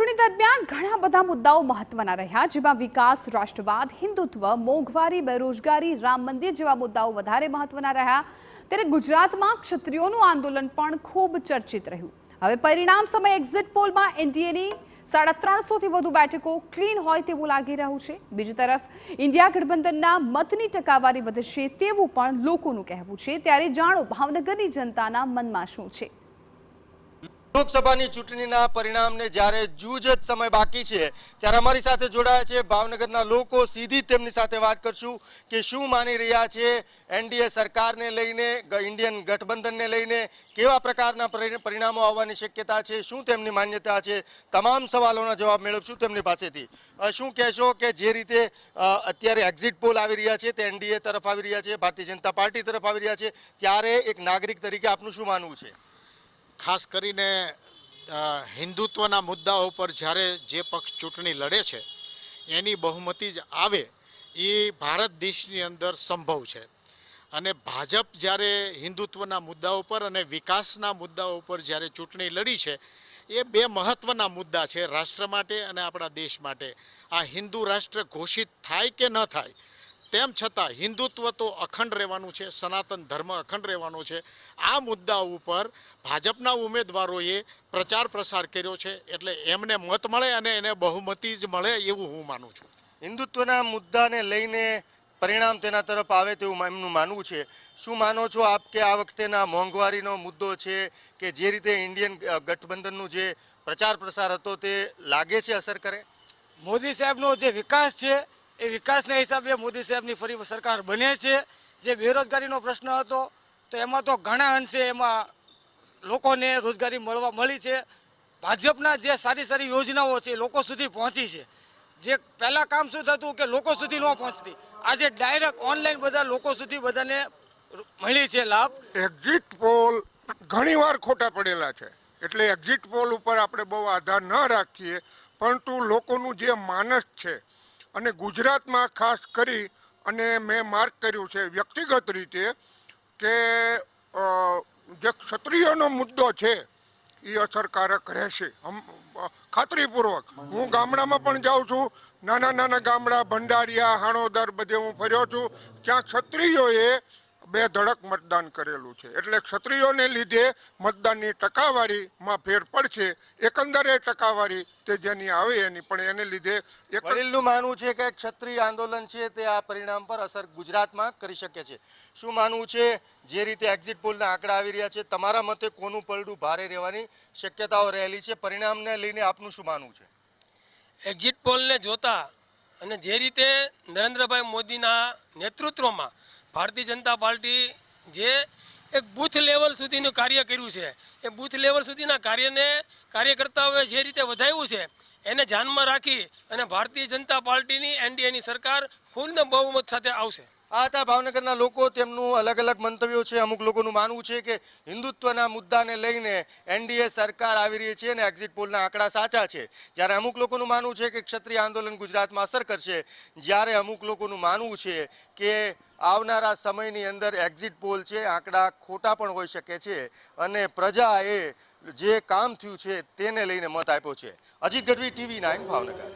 ચૂંટણી દરમિયાન ઘણા બધા મુદ્દાઓ મહત્વના રહ્યા, જેમાં વિકાસ, રાષ્ટ્રવાદ, હિન્દુત્વ, મોંઘવારી, બેરોજગારી, રામ મંદિર જેવા મુદ્દાઓ વધારે મહત્વના રહ્યા. ત્યારે ગુજરાતમાં ક્ષત્રિયોનું આંદોલન પણ ખૂબ ચર્ચિત રહ્યું. હવે પરિણામ સમયે એક્ઝિટ પોલમાં એનડીએની 350થી વધુ બેઠકો ક્લીન હોય તેવું લાગી રહ્યું છે. બીજી તરફ ઇન્ડિયા ગઠબંધનના મતની ટકાવારી વધશે તેવું પણ લોકોનું કહેવું છે. ત્યારે જાણો ભાવનગરની જનતાના મનમાં શું છે. લોકસભાની ચૂંટણીના પરિણામને જ્યારે જૂજ જ સમય બાકી છે ત્યારે અમારી સાથે જોડાયા છે ભાવનગરના લોકો. સીધી તેમની સાથે વાત કરશું કે શું માની રહ્યા છે એનડીએ સરકારને લઈને, ઇન્ડિયન ગઠબંધનને લઈને કેવા પ્રકારના પરિણામો આવવાની શક્યતા છે, શું તેમની માન્યતા છે. તમામ સવાલોના જવાબ મેળવશું તેમની પાસેથી. શું કહેશો કે જે રીતે અત્યારે એક્ઝિટ પોલ આવી રહ્યા છે તે એનડીએ તરફ આવી રહ્યા છે, ભારતીય જનતા પાર્ટી તરફ આવી રહ્યા છે, ત્યારે એક નાગરિક તરીકે આપનું શું માનવું છે? ખાસ કરીને હિન્દુત્વના મુદ્દાઓ પર જ્યારે જે પક્ષ ચૂંટણી લડે છે એની બહુમતી જ આવે એ ભારત દેશની અંદર સંભવ છે. અને ભાજપ જ્યારે હિન્દુત્વના મુદ્દાઓ પર અને વિકાસના મુદ્દાઓ પર જ્યારે ચૂંટણી લડી છે એ બે મહત્ત્વના મુદ્દા છે રાષ્ટ્ર માટે અને આપણા દેશ માટે. આ હિન્દુ રાષ્ટ્ર ઘોષિત થાય કે ન થાય, તેમ છતાં હિન્દુત્વ તો અખંડ રહેવાનું છે, સનાતન ધર્મ અખંડ રહેવાનો છે. આ મુદ્દા ઉપર ભાજપના ઉમેદવારોએ પ્રચાર પ્રસાર કર્યો છે, એટલે એમને મત મળે અને એને બહુમતી જ મળે એવું હું માનું છું. હિન્દુત્વના મુદ્દાને લઈને પરિણામ તેના તરફ આવે તેવું એમનું માનવું છે. શું માનો છો આપ કે આ વખતેના મોંઘવારીનો મુદ્દો છે કે જે રીતે ઇન્ડિયન ગઠબંધનનું જે પ્રચાર પ્રસાર હતો તે લાગે છે અસર કરે? મોદી સાહેબનો જે વિકાસ છે એ વિકાસના હિસાબે મોદી સાહેબની ફરી સરકાર બને છે. જે બેરોજગારીનો પ્રશ્ન હતો તો એમાં તો ઘણા અંશે એમાં લોકોને રોજગારી મળી છે. ભાજપના જે સારી સારી યોજનાઓ છે લોકો સુધી પહોંચી છે. જે પહેલાં કામ શું થતું કે લોકો સુધી ન પહોંચતી, આજે ડાયરેક્ટ ઓનલાઈન બધા લોકો સુધી બધાને મળી છે લાભ. એક્ઝિટ પોલ ઘણીવાર ખોટા પડેલા છે, એટલે એક્ઝિટ પોલ ઉપર આપણે બહુ આધાર ન રાખીએ, પરંતુ લોકોનું જે માનસ છે અને ગુજરાતમાં ખાસ કરી અને મેં માર્ક કર્યું છે વ્યક્તિગત રીતે કે જે ક્ષત્રિયોનો મુદ્દો છે એ અસરકારક રહેશે ખાતરીપૂર્વક. હું ગામડામાં પણ જાઉં છું, નાના નાના ગામડા, ભંડારિયા, હાણોદર બધે હું ફર્યો છું, ત્યાં ક્ષત્રિયોએ બે ધડક મતદાન કરેલું છે. એટલે ક્ષત્રિયોને લીધે મતદાનની ટકાવારીમાં ફેર પડશે. એકંદરે ટકાવારી તે જેની આવે એની, પણ એને લીધે વડીલનું માનવું છે કે ક્ષત્રિય આંદોલન છે તે આ પરિણામ પર અસર ગુજરાતમાં કરી શકે છે. શું માનવું છે જે રીતે એક્ઝિટ પોલના આંકડા આવી રહ્યા છે, તમારા મતે કોનું પલડું ભારે રહેવાની શક્યતાઓ રહેલી છે? પરિણામને લઈને આપનું શું માનવું છે? એક્ઝિટ પોલને જોતા અને જે રીતે નરેન્દ્રભાઈ મોદીના નેતૃત્વમાં ભારતીય જનતા પાર્ટી જે એક બૂથ લેવલ સુધીનું કાર્ય કર્યું છે, એ બૂથ લેવલ સુધીના કાર્યકર્તાઓએ જે રીતે વધાવ્યું છે એને ધ્યાનમાં રાખી અને ભારતીય જનતા પાર્ટીની એનડીએની સરકાર ફૂલ બહુમત સાથે આવશે. આ હતા ભાવનગરના લોકો. તેમનું અલગ અલગ મંતવ્યો છે. અમુક લોકોનું માનવું છે કે હિન્દુત્વના મુદ્દાને લઈને એનડીએ સરકાર આવી રહી છે અને એક્ઝિટ પોલના આંકડા સાચા છે, જ્યારે અમુક લોકોનું માનવું છે કે ક્ષત્રિય આંદોલન ગુજરાતમાં અસર કરશે, જ્યારે અમુક લોકોનું માનવું છે કે આવનારા સમયની અંદર એક્ઝિટ પોલ છે આંકડા ખોટા પણ હોઈ શકે છે અને પ્રજાએ જે કામ થયું છે તેને લઈને મત આપ્યો છે. અજીત ગઢવી, TV9 ભાવનગર.